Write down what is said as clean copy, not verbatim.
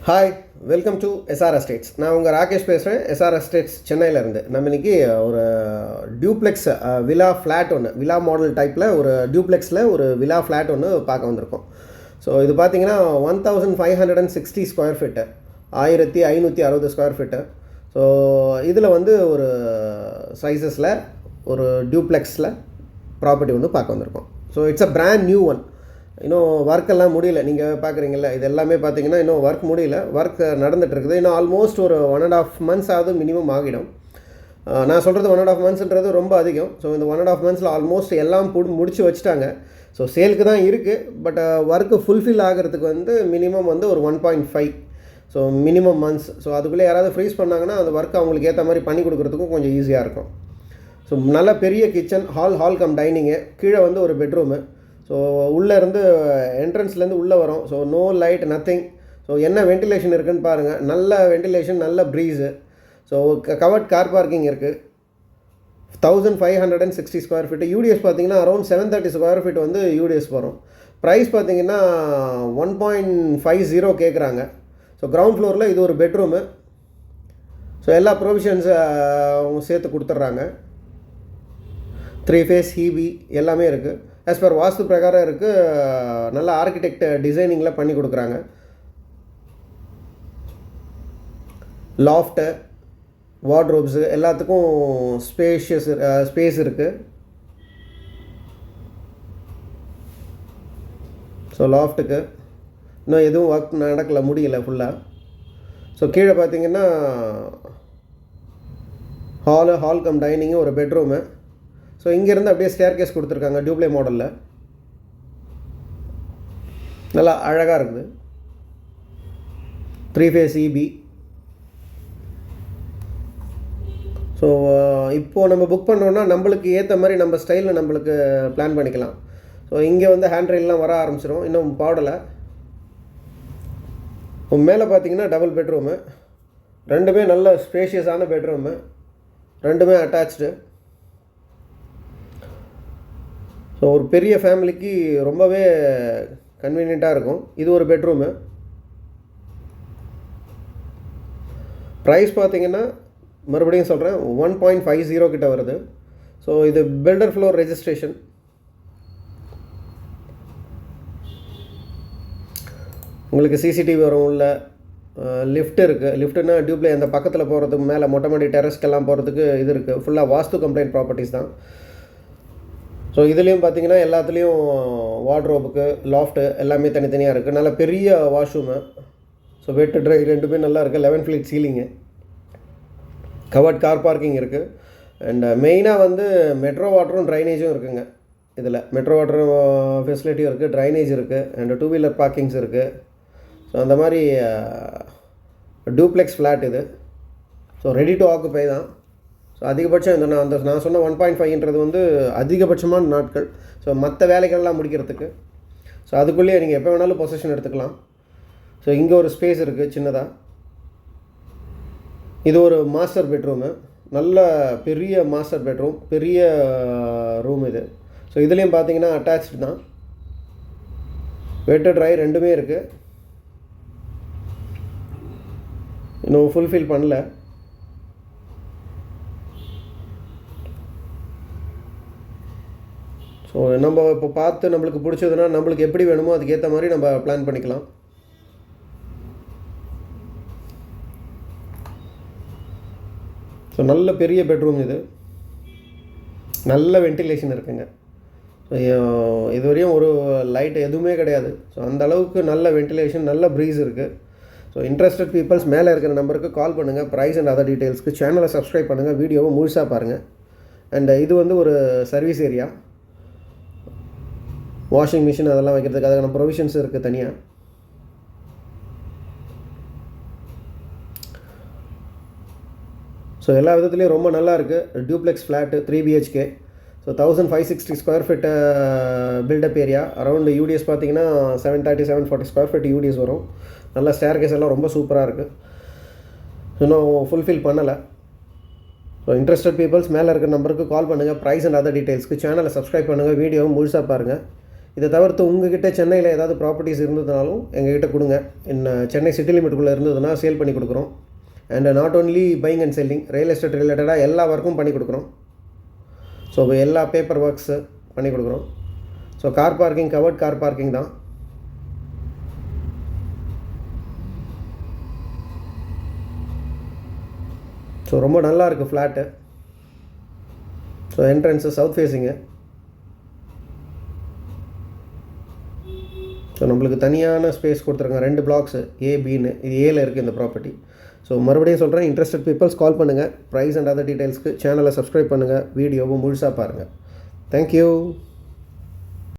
Hi, welcome to SR estates. நான் உங்கள் ராகேஷ் பேசுகிறேன். எஸ்ஆர் எஸ்டேட்ஸ் சென்னையிலேருந்து. நம்ம இன்றைக்கி ஒரு டியூப்ளெக்ஸ் விலா ஃப்ளாட் ஒன்று, விலா மாடல் டைப்பில் ஒரு டியூப்ளெக்ஸில் ஒரு விலா ஃப்ளாட் ஒன்று பார்க்க வந்திருக்கோம். ஸோ இது பார்த்திங்கன்னா 1560 square feet, 1560 square feet. So இதில் வந்து ஒரு சைஸஸில் ஒரு டியூப்ளெக்ஸில் ப்ராப்பர்ட்டி வந்து பார்க்க வந்திருக்கோம். So it's a brand new one. இன்னும் ஒர்க்கெல்லாம் முடியல. நீங்கள் பார்க்குறீங்கள, இது எல்லாமே பார்த்தீங்கன்னா இன்னும் ஒர்க் முடியல. ஒர்க் நடந்துகிட்ருக்குது. இன்னும் ஆல்மோஸ்ட் ஒரு 1.5 months ஆகுது மினிமம் ஆகிடும். நான் சொல்கிறது 1.5 monthsன்றது ரொம்ப அதிகம். ஸோ இந்த 1.5 months ஆல்மோஸ்ட் எல்லாம் முடிச்சு வச்சுட்டாங்க. ஸோ சேலுக்கு தான் இருக்குது. பட் ஒர்க்கு ஃபுல்ஃபில் ஆகிறதுக்கு வந்து மினிமம் வந்து ஒரு 1.5. So minimum months. ஸோ அதுக்குள்ளே யாராவது ஃப்ரீஸ் பண்ணாங்கன்னா அந்த ஒர்க் அவங்களுக்கு ஏற்ற மாதிரி பண்ணி கொடுக்குறதுக்கும் கொஞ்சம் ஈஸியாக இருக்கும். ஸோ நல்ல பெரிய கிச்சன், ஹால் கம் டைனிங்கு, கீழே வந்து ஒரு பெட்ரூமு. ஸோ உள்ளே இருந்து என்ட்ரன்ஸ்லேருந்து உள்ளே வரும். So no light, nothing. So என்ன வென்டிலேஷன் இருக்குதுன்னு பாருங்கள். நல்ல வென்டிலேஷன், நல்ல breeze. So covered car parking இருக்குது. 1560 ஸ்கொயர் ஃபீட்டு. யூடிஎஸ் பார்த்தீங்கன்னா அரௌண்ட் 730 ஸ்கொயர் ஃபீட் வந்து யூடிஎஸ் வரும். ப்ரைஸ் பார்த்தீங்கன்னா 1.50 கேட்குறாங்க. ஸோ கிரவுண்ட் ஃப்ளோரில் இது ஒரு பெட்ரூமு. ஸோ எல்லா ப்ரொவிஷன்ஸ் சேர்த்து கொடுத்துட்றாங்க. 3 phase ஹீபி எல்லாமே இருக்குது. ஆஸ் பர் வாஸ்து பிரகாரம் இருக்குது. நல்ல ஆர்கிடெக்ட் டிசைனிங்கில் பண்ணி கொடுக்குறாங்க. லாஃப்ட்டு, வார்ட்ரோப்ஸு எல்லாத்துக்கும் ஸ்பேஸ் இருக்குது. ஸோ லாஃப்ட்டுக்கு இன்னும் எதுவும் ஒர்க் நடக்கலை, முடியல ஃபுல்லாக. ஸோ கீழே பார்த்தீங்கன்னா ஹால் கம் டைனிங்கு, ஒரு பெட்ரூமு. ஸோ இங்கேருந்து அப்படியே ஸ்டேர் கேஸ் கொடுத்துருக்காங்க டியூப்ளே மாடலில். நல்லா அழகாக இருக்குது. 3 phase இபி. ஸோ இப்போது நம்ம புக் பண்ணோன்னா நம்மளுக்கு ஏற்ற மாதிரி நம்ம ஸ்டைலில் நம்மளுக்கு பிளான் பண்ணிக்கலாம். ஸோ இங்கே வந்து ஹேண்ட் ரெயிலெலாம் வர ஆரம்பிச்சிடும். இன்னும் பாடலை. மேலே பார்த்தீங்கன்னா டபுள் பெட்ரூமு. ரெண்டுமே நல்ல ஸ்பேஷியஸான பெட்ரூமு. ரெண்டுமே அட்டாச்சு. ஸோ ஒரு பெரிய ஃபேமிலிக்கு ரொம்பவே கன்வீனியண்ட்டாக இருக்கும். இது ஒரு பெட்ரூமு. ப்ரைஸ் பார்த்திங்கன்னா மறுபடியும் சொல்கிறேன், 1.50 கிட்ட வருது. ஸோ இது பில்டர் ஃப்ளோர் ரெஜிஸ்ட்ரேஷன். உங்களுக்கு சிசிடிவி வரும். உள்ள லிஃப்ட் இருக்குது. லிஃப்ட்டுனா டியூப்லே அந்த பக்கத்தில் போகிறதுக்கு, மேலே மொட்டை மாடி டெரஸ்க்கெல்லாம் போகிறதுக்கு இது இருக்குது. ஃபுல்லாக வாஸ்து கம்ப்ளைண்ட் ப்ராப்பர்ட்டிஸ் தான். ஸோ இதுலேயும் பார்த்தீங்கன்னா எல்லாத்துலேயும் வார்ட்ரோபுக்கு, லாஃப்ட்டு எல்லாமே தனித்தனியாக இருக்குது. நல்ல பெரிய வாஷ்ரூமு. ஸோ வெட்டு ட்ரை ரெண்டுமே நல்லா இருக்குது. 11 feet ceiling. Covert car parking இருக்குது. அண்ட் மெயினாக வந்து மெட்ரோ வாட்டரும் ட்ரைனேஜும் இருக்குதுங்க. இதில் மெட்ரோ வாட்டர் ஃபெசிலிட்டியும் இருக்குது, ட்ரைனேஜ் இருக்குது, அண்ட் 2 wheeler பார்க்கிங்ஸ் இருக்குது. ஸோ அந்த மாதிரி டூப்ளெக்ஸ் ஃப்ளாட் இது. ஸோ ரெடி டு ஆக்குபை தான். ஸோ அதிகபட்சம் இந்த நான் சொன்ன 1.5ன்றது வந்து அதிகபட்சமான நாட்கள். ஸோ மற்ற வேலைகள்லாம் முடிக்கிறதுக்கு. ஸோ அதுக்குள்ளேயே நீங்கள் எப்போ வேணாலும் பொசிஷன் எடுத்துக்கலாம். ஸோ இங்கே ஒரு ஸ்பேஸ் இருக்குது சின்னதாக. இது ஒரு மாஸ்டர் பெட்ரூமு. நல்ல பெரிய மாஸ்டர் பெட்ரூம், பெரிய ரூம் இது. ஸோ இதுலேயும் பார்த்தீங்கன்னா அட்டாச்சு தான். வெட்டு ட்ரை ரெண்டுமே இருக்குது. இன்னும் ஃபுல்ஃபில் பண்ணல. ஸோ நம்ம இப்போ பார்த்து நம்மளுக்கு பிடிச்சதுன்னா நம்மளுக்கு எப்படி வேணுமோ அதுக்கேற்ற மாதிரி நம்ம பிளான் பண்ணிக்கலாம். ஸோ நல்ல பெரிய பெட்ரூம் இது. நல்ல வென்டிலேஷன் இருக்குங்க. ஸோ இதுவரையும் ஒரு லைட் எதுவுமே கிடையாது. ஸோ அந்த அளவுக்கு நல்ல வென்டிலேஷன், நல்ல ப்ரீஸ் இருக்குது. ஸோ இன்ட்ரெஸ்டட் பீப்புள்ஸ் மேலே இருக்கிற நம்பருக்கு கால் பண்ணுங்கள். ப்ரைஸ் அண்ட் அதர் டீட்டெயில்ஸ்க்கு சேனலை சப்ஸ்கிரைப் பண்ணுங்கள். வீடியோவை முழுசாக பாருங்கள். அண்ட் இது வந்து ஒரு சர்வீஸ் ஏரியா. வாஷிங் மிஷின் அதெல்லாம் வைக்கிறதுக்கு அதுக்கான ப்ரொவிஷன்ஸ் இருக்குது தனியாக. ஸோ எல்லா விதத்துலேயும் ரொம்ப நல்லா இருக்குது. Duplex flat 3 BHK. So 1560 square feet build up area. Around UDS பார்த்தீங்கன்னா 730, 740 ஸ்கொயர் ஃபீட் யூடிஎஸ் வரும். நல்ல ஸ்டேர் கேஸ் எல்லாம் ரொம்ப சூப்பராக இருக்குது. இன்னும் ஃபுல்ஃபில் பண்ணலை. ஸோ இன்ட்ரெஸ்டட் பீப்புள்ஸ் மேலே இருக்கிற நம்பருக்கு கால் பண்ணுங்கள். ப்ரைஸ் அண்ட் அதர் டீட்டெயில்ஸ்க்கு சேனலை சப்ஸ்கிரைப் பண்ணுங்கள். வீடியோவும் முழுசாக பாருங்கள். இதை தவிர்த்து உங்ககிட்ட சென்னையில் ஏதாவது ப்ராப்பர்ட்டிஸ் இருந்ததுனாலும் எங்ககிட்ட கொடுங்க. சென்னை சிட்டி லிமிட்டுக்குள்ளே இருந்ததுன்னா சேல் பண்ணி கொடுக்குறோம். And not only buying and selling, real estate ரிலேட்டடாக எல்லா ஒர்க்கும் பண்ணி கொடுக்குறோம். ஸோ எல்லா பேப்பர் ஒர்க்ஸு பண்ணி கொடுக்குறோம். So car parking, covert car parking தான். ஸோ ரொம்ப நல்லா இருக்குது flat. So entrance south facing. So நம்மளுக்கு தனியான ஸ்பேஸ் கொடுத்துருங்க, 2 பிளாக்ஸு ஏபின்னு. இது ஏல இருக்குது இந்த ப்ராப்பர்ட்டி. ஸோ மறுபடியும் சொல்கிறேன், இன்ட்ரெஸ்டட் பீப்புள்ஸ் கால் பண்ணுங்கள். ப்ரைஸ் அண்ட் அதர் டீட்டெயில்ஸ்க்கு சேனலை சப்ஸ்கிரைப் பண்ணுங்கள், வீடியோவும் முழுசாக பாருங்கள். தேங்க்யூ.